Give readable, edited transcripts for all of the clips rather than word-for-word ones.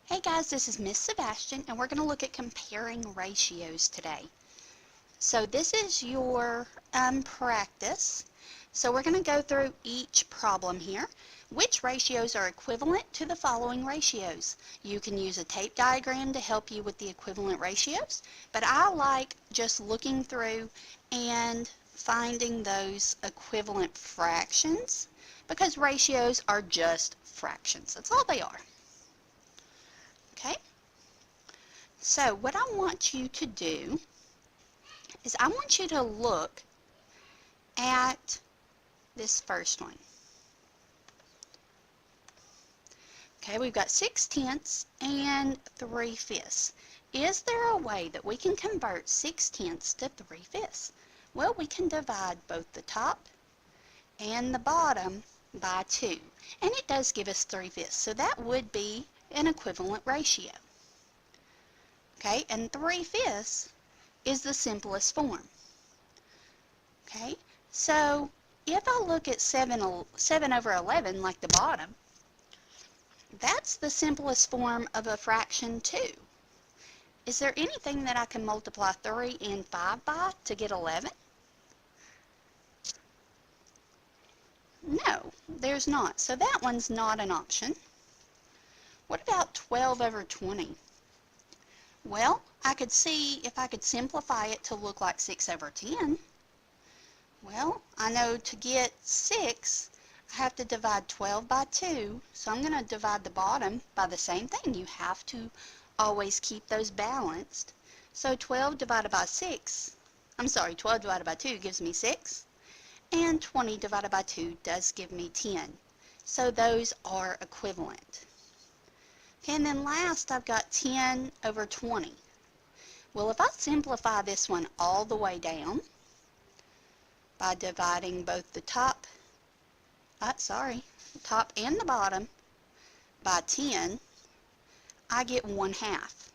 Hey guys, this is Miss Sebastian and we're going to look at comparing ratios today. So this is your practice. So we're going to go through each problem here. Which ratios are equivalent to the following ratios? You can use a tape diagram to help you with the equivalent ratios, but I like just looking through and finding those equivalent fractions because ratios are just fractions. That's all they are. Okay? So what I want you to do is I want you to look at this first one. Okay, we've got 6/10 and 3/5. Is there a way that we can convert 6/10 to 3/5? Well, we can divide both the top and the bottom by 2. And it does give us 3/5. So that would be an equivalent ratio. Okay, and 3/5 is the simplest form. Okay, so if I look at 7 over 11, like the bottom, that's the simplest form of a fraction too. Is there anything that I can multiply 3 and 5 by to get 11? No, there's not. So that one's not an option. What about 12 over 20? Well, I could see if I could simplify it to look like 6 over 10. Well, I know to get 6, I have to divide 12 by 2, so I'm going to divide the bottom by the same thing. You have to always keep those balanced. So 12 divided by 2 gives me 6, and 20 divided by 2 does give me 10. So those are equivalent. Okay, and then last I've got 10 over 20. Well, if I simplify this one all the way down, by dividing both the top and the bottom by 10, I get 1/2.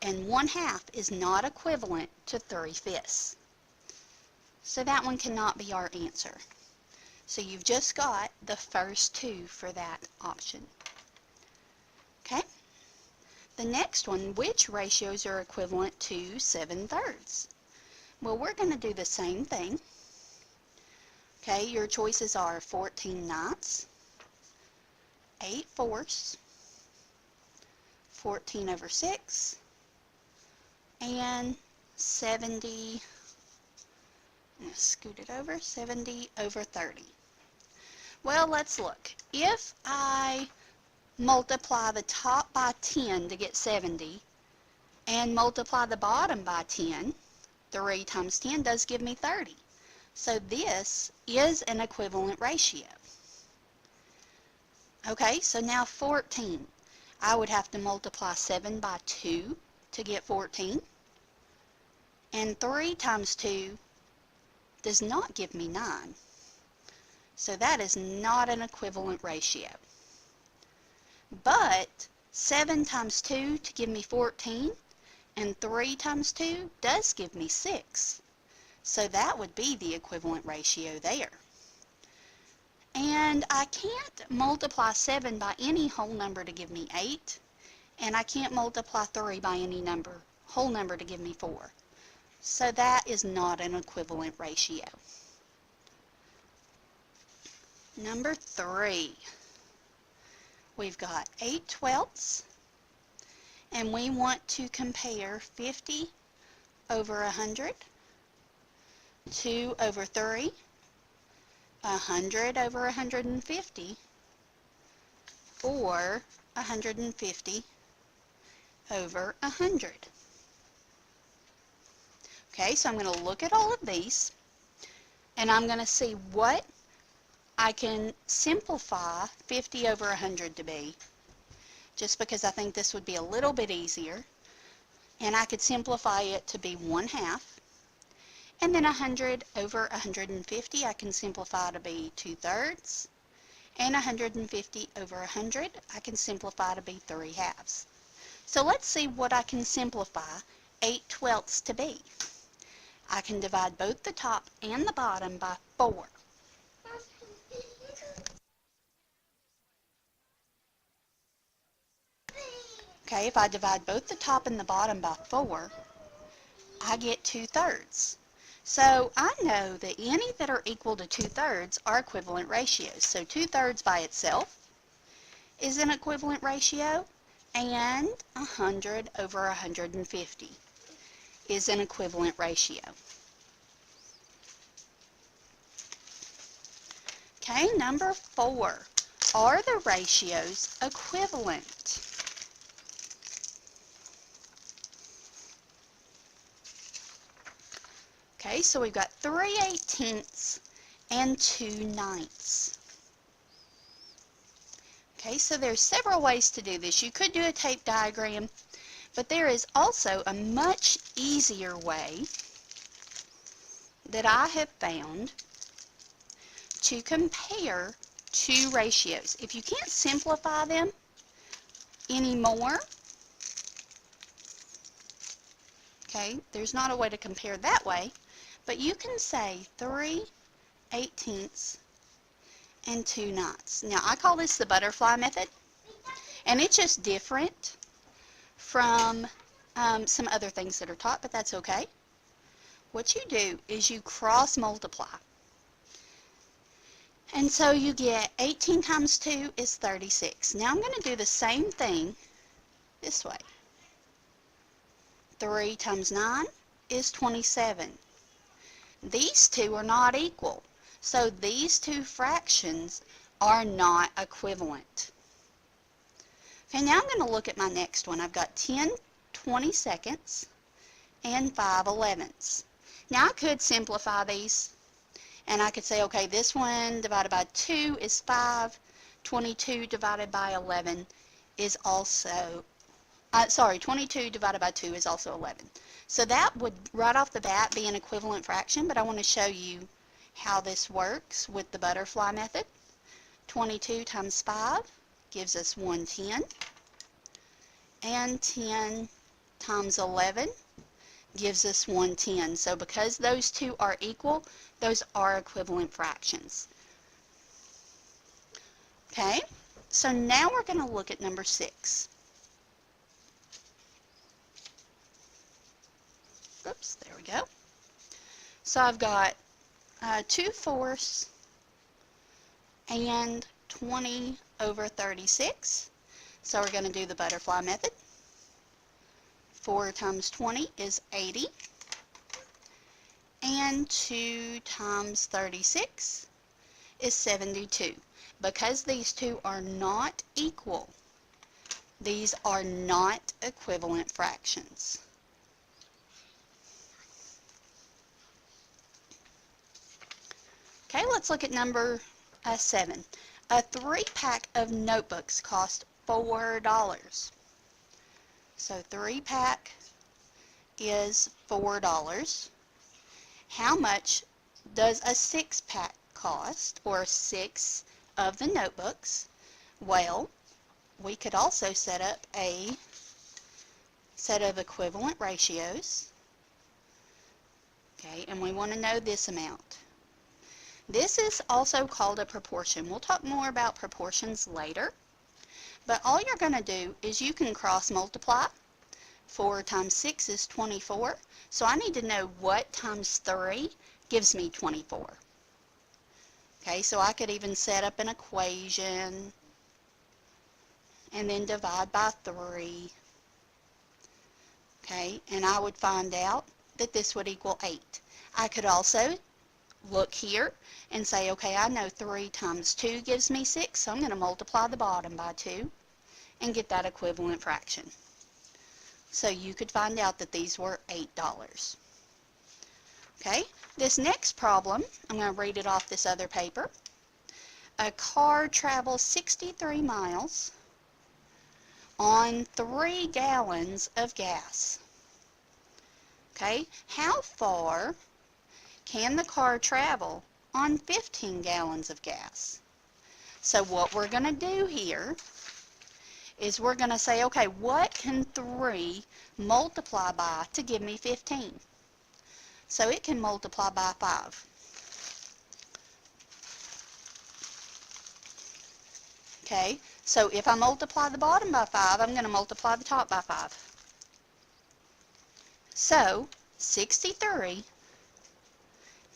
And 1/2 is not equivalent to 3/5. So that one cannot be our answer. So you've just got the first two for that option. Okay? The next one, which ratios are equivalent to 7/3? Well, we're going to do the same thing. Okay, your choices are 14/9, 8/4, 14 over 6, and 70, I'm going to scoot it over, 70 over 30. Well, let's look. If I multiply the top by 10 to get 70, and multiply the bottom by 10, 3 times 10 does give me 30. So this is an equivalent ratio. Okay, so now 14. I would have to multiply 7 by 2 to get 14. And 3 times 2 does not give me 9. So that is not an equivalent ratio. But 7 times 2 to give me 14, and 3 times 2 does give me 6. So that would be the equivalent ratio there. And I can't multiply 7 by any whole number to give me 8. And I can't multiply 3 by any whole number to give me 4. So that is not an equivalent ratio. Number 3. We've got 8/12, and we want to compare 50 over 100, 2 over 3, 100 over 150, or 150 over 100. Okay, so I'm going to look at all of these, and I'm going to see what I can simplify 50 over 100 to be, just because I think this would be a little bit easier. And I could simplify it to be 1/2. And then 100 over 150 I can simplify to be 2/3. And 150 over 100 I can simplify to be 3/2. So let's see what I can simplify 8/12 to be. I can divide both the top and the bottom by 4. Okay, if I divide both the top and the bottom by 4, I get 2/3. So I know that any that are equal to 2/3 are equivalent ratios. So 2/3 by itself is an equivalent ratio, and 100 over 150 is an equivalent ratio. Okay, number 4. Are the ratios equivalent? Okay, so we've got 3/18 and 2/9. Okay, so there's several ways to do this. You could do a tape diagram, but there is also a much easier way that I have found to compare two ratios. If you can't simplify them anymore, okay, there's not a way to compare that way, but you can say 3/18 and 2/9. Now, I call this the butterfly method, and it's just different from some other things that are taught, but that's okay. What you do is you cross multiply. And so you get 18 times 2 is 36. Now I'm going to do the same thing this way. 3 times 9 is 27. These two are not equal. So these two fractions are not equivalent. Okay, now I'm going to look at my next one. I've got 10 22nds and 5 11ths. Now I could simplify these, and I could say, okay, this one divided by 2 is 5. 22 divided by 11 is also, 22 divided by 2 is also 11. So that would, right off the bat, be an equivalent fraction, but I want to show you how this works with the butterfly method. 22 times 5 gives us 110, and 10 times 11 gives us 110. So because those two are equal, those are equivalent fractions. Okay, so now we're going to look at number 6. Oops, there we go. So I've got 2/4 and 20 over 36. So we're going to do the butterfly method. 4 times 20 is 80. And 2 times 36 is 72. Because these two are not equal, these are not equivalent fractions. Okay, let's look at number 7. A 3-pack of notebooks cost $4. So 3-pack is $4. How much does a 6-pack cost, or 6 of the notebooks? Well, we could also set up a set of equivalent ratios. Okay, and we want to know this amount. This is also called a proportion. We'll talk more about proportions later. But all you're going to do is you can cross multiply. 4 times 6 is 24. So I need to know what times 3 gives me 24. Okay, so I could even set up an equation and then divide by 3. Okay, and I would find out that this would equal 8. I could also look here and say, okay, I know 3 times 2 gives me 6, so I'm going to multiply the bottom by 2 and get that equivalent fraction. So you could find out that these were $8. Okay, this next problem, I'm going to read it off this other paper. A car travels 63 miles on 3 gallons of gas. Okay, how far can the car travel on 15 gallons of gas? So what we're going to do here is we're going to say, okay, what can 3 multiply by to give me 15? So it can multiply by 5. Okay, so if I multiply the bottom by 5, I'm going to multiply the top by 5. So 63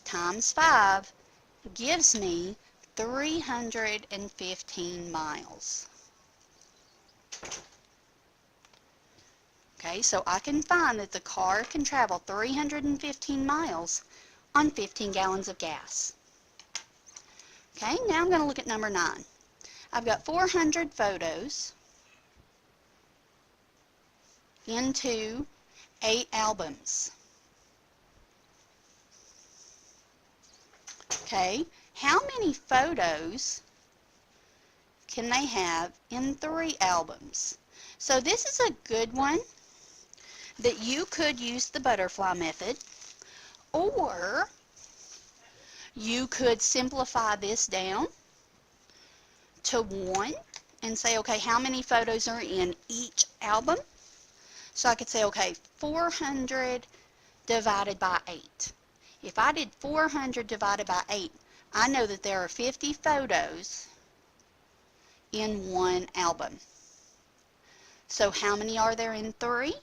times 5 gives me 315 miles. Okay, so I can find that the car can travel 315 miles on 15 gallons of gas. Okay, now I'm going to look at number 9. I've got 400 photos into 8 albums. Okay, how many photos can they have in 3 albums? So this is a good one that you could use the butterfly method, or you could simplify this down to 1 and say, okay, how many photos are in each album? So I could say, okay, 400 divided by 8. If I did 400 divided by 8, I know that there are 50 photos in 1 album. So how many are there in 3?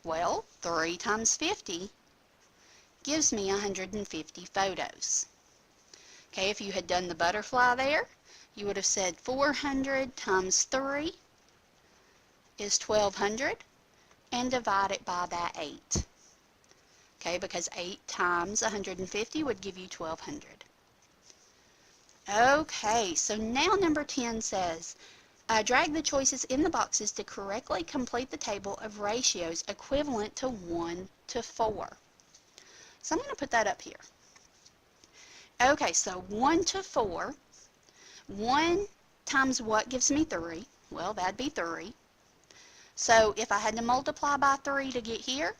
Well, 3 times 50 gives me 150 photos. Okay, if you had done the butterfly there, you would have said 400 times 3 is 1200 and divide it by that 8. Okay, because 8 times 150 would give you 1200. Okay, so now number 10 says, drag the choices in the boxes to correctly complete the table of ratios equivalent to 1 to 4. So I'm going to put that up here. Okay, so 1 to 4, 1 times what gives me 3? Well, that'd be 3. So if I had to multiply by 3 to get here,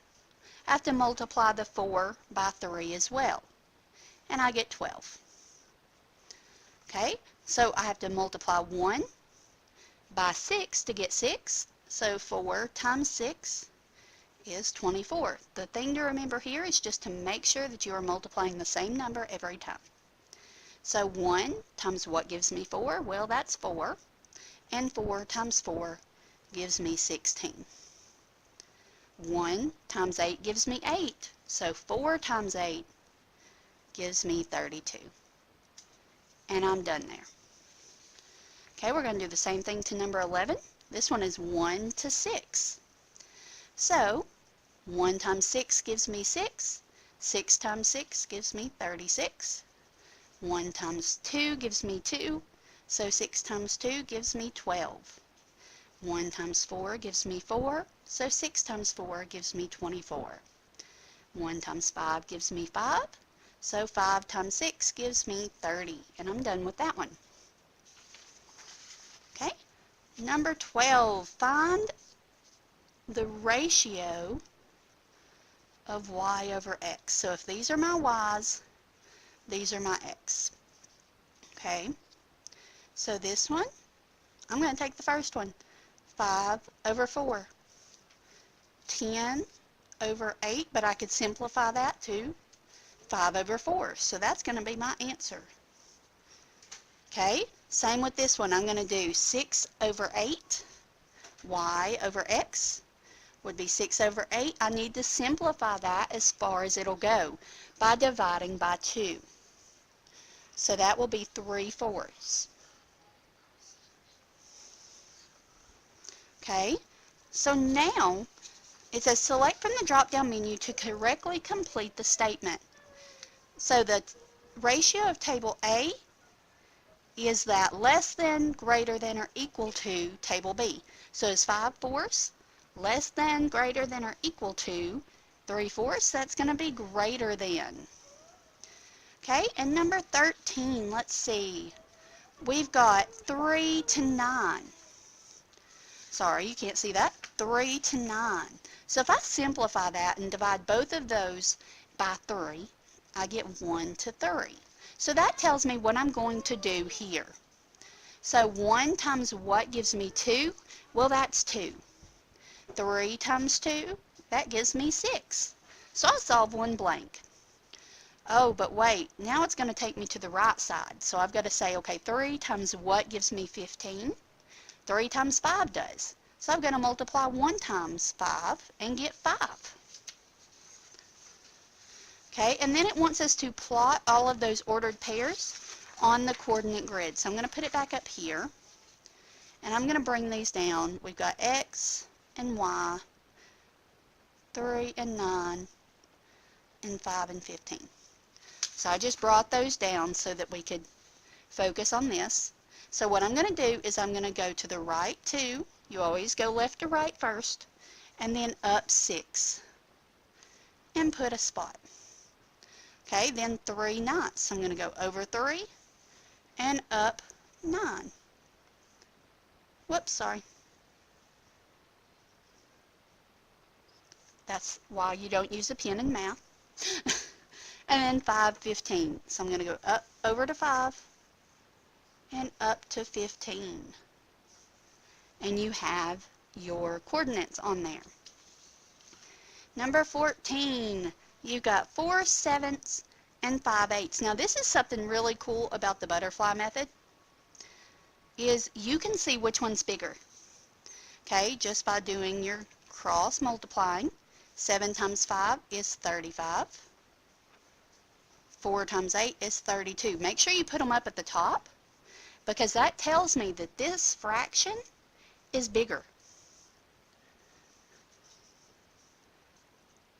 I have to multiply the 4 by 3 as well, and I get 12. Okay, so I have to multiply 1 by 6 to get 6, so 4 times 6 is 24. The thing to remember here is just to make sure that you are multiplying the same number every time. So 1 times what gives me 4? Well, that's 4, and 4 times 4 gives me 16. 1 times 8 gives me 8, so 4 times 8 gives me 32. And I'm done there. Okay, we're going to do the same thing to number 11. This one is 1 to 6. So 1 times 6 gives me 6. 6 times 6 gives me 36. 1 times 2 gives me 2. So 6 times 2 gives me 12. 1 times 4 gives me 4. So 6 times 4 gives me 24. 1 times 5 gives me 5. So 5 times 6 gives me 30. And I'm done with that one. Okay, number 12, find the ratio of y over x. So if these are my y's, these are my x. Okay, so this one, I'm going to take the first one, 5 over 4, 10 over 8, but I could simplify that to 5 over 4. So that's going to be my answer. Okay, same with this one. I'm going to do 6 over 8, y over x would be 6 over 8. I need to simplify that as far as it'll go by dividing by 2. So that will be 3/4. Okay, so now it says select from the drop-down menu to correctly complete the statement. So the ratio of table A is that less than, greater than, or equal to table B. So it's 5/4 less than, greater than, or equal to 3/4. That's going to be greater than. Okay, and number 13, let's see. We've got 3 to 9. Sorry, you can't see that. 3 to 9. So if I simplify that and divide both of those by 3, I get 1 to 3. So that tells me what I'm going to do here. So 1 times what gives me 2? Well, that's 2. 3 times 2, that gives me 6. So I'll solve one blank. Oh, but wait, now it's going to take me to the right side. So I've got to say, okay, 3 times what gives me 15? 3 times 5 does. So I'm going to multiply 1 times 5 and get 5. Okay, and then it wants us to plot all of those ordered pairs on the coordinate grid. So I'm going to put it back up here, and I'm going to bring these down. We've got X and Y, 3 and 9, and 5 and 15. So I just brought those down so that we could focus on this. So what I'm going to do is I'm going to go to the right 2. You always go left to right first, and then up 6 and put a spot. Okay, then 3 ninths. So I'm going to go over 3 and up 9. Whoops, sorry. That's why you don't use a pen in math. And then 5 15. So I'm going to go up over to 5 and up to 15. And you have your coordinates on there. Number 14, you got 4 sevenths and 5 eighths. Now this is something really cool about the butterfly method, is you can see which one's bigger. Okay, just by doing your cross multiplying. 7 times 5 is 35. 4 times 8 is 32. Make sure you put them up at the top, because that tells me that this fraction is bigger.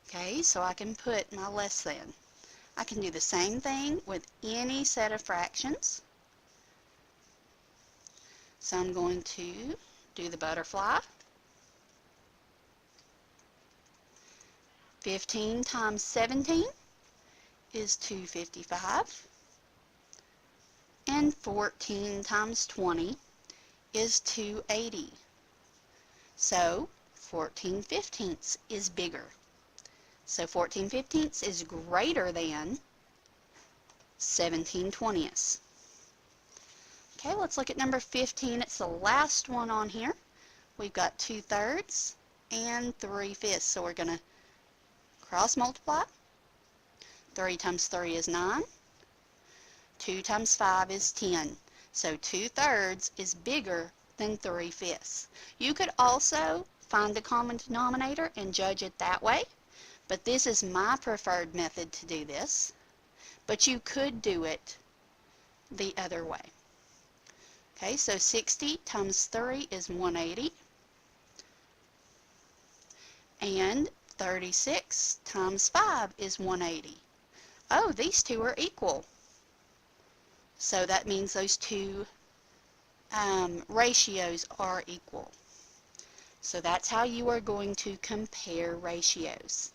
Okay, so I can put my less than. I can do the same thing with any set of fractions. So I'm going to do the butterfly. 15 times 17 is 255. And 14 times 20 is 280. So 14 fifteenths is bigger. So 14 fifteenths is greater than 17 twentieths. Okay, let's look at number 15. It's the last one on here. We've got 2/3 and 3/5. So we're going to cross multiply. 3 times 3 is 9. 2 times 5 is 10. So 2/3 is bigger than 3/5. You could also find the common denominator and judge it that way, but this is my preferred method to do this. But you could do it the other way. Okay, so 60 times 3 is 180. And 36 times 5 is 180. Oh, these two are equal. So that means those two ratios are equal. So that's how you are going to compare ratios.